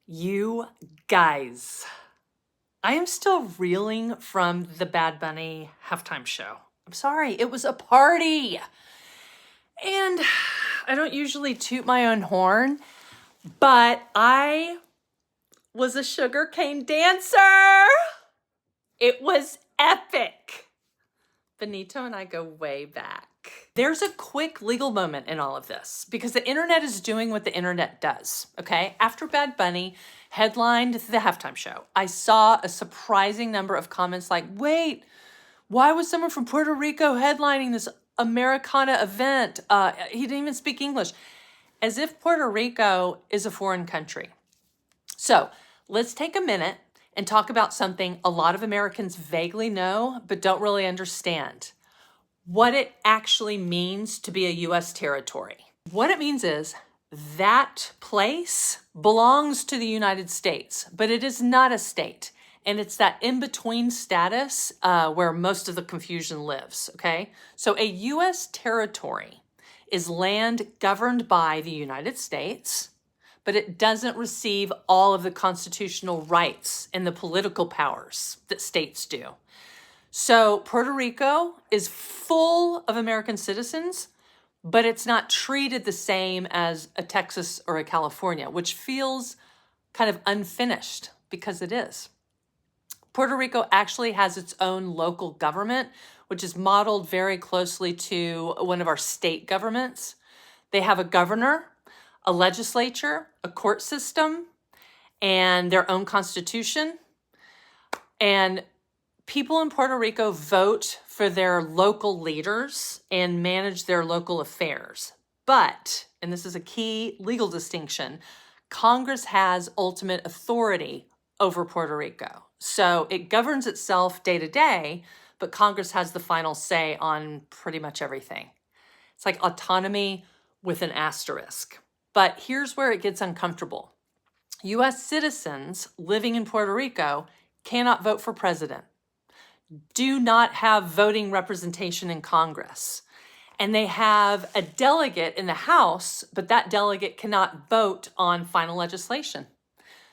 You guys, I am still reeling from the Bad Bunny halftime show. I'm sorry, it was a party. And I don't usually toot my own horn, but I was a sugarcane dancer. It was epic. Benito and I go way back. There's a quick legal moment in all of this because the internet is doing what the internet does, okay? After Bad Bunny headlined the halftime show, I saw a surprising number of comments like, wait, why was someone from Puerto Rico headlining this Americana event? He didn't even speak English. As if Puerto Rico is a foreign country. So let's take a minute and talk about something a lot of Americans vaguely know but don't really understand. What it actually means to be a U.S. territory. What it means is that place belongs to the United States, but it is not a state. And it's that in-between status where most of the confusion lives, okay? So a U.S. territory is land governed by the United States, but it doesn't receive all of the constitutional rights and the political powers that states do. So Puerto Rico is full of American citizens, but it's not treated the same as a Texas or a California, which feels kind of unfinished because it is. Puerto Rico actually has its own local government, which is modeled very closely to one of our state governments. They have a governor, a legislature, a court system, and their own constitution. And people in Puerto Rico vote for their local leaders and manage their local affairs. But, and this is a key legal distinction, Congress has ultimate authority over Puerto Rico. So it governs itself day to day, but Congress has the final say on pretty much everything. It's like autonomy with an asterisk. But here's where it gets uncomfortable. U.S. citizens living in Puerto Rico cannot vote for president, do not have voting representation in Congress. And they have a delegate in the House, but that delegate cannot vote on final legislation.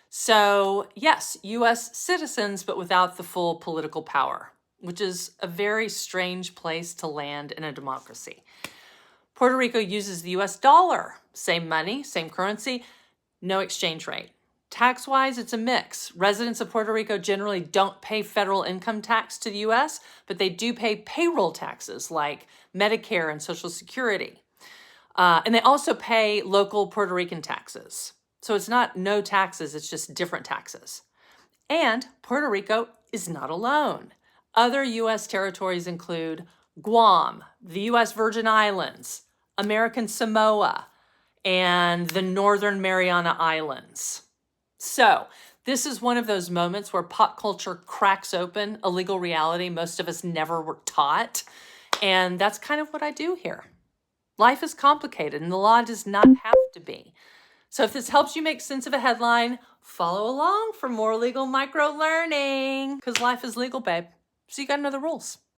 So yes, U.S. citizens, but without the full political power, which is a very strange place to land in a democracy. Puerto Rico uses the U.S. dollar, same money, same currency, no exchange rate. Tax-wise, it's a mix. Residents of Puerto Rico generally don't pay federal income tax to the U.S., but they do pay payroll taxes like Medicare and Social Security. And they also pay local Puerto Rican taxes. So it's not no taxes, it's just different taxes. And Puerto Rico is not alone. Other U.S. territories include Guam, the U.S. Virgin Islands, American Samoa, and the Northern Mariana Islands. So this is one of those moments where pop culture cracks open a legal reality most of us never were taught. And that's kind of what I do here. Life is complicated and the law does not have to be. So if this helps you make sense of a headline, follow along for more legal micro learning because life is legal, babe. So you got to know the rules.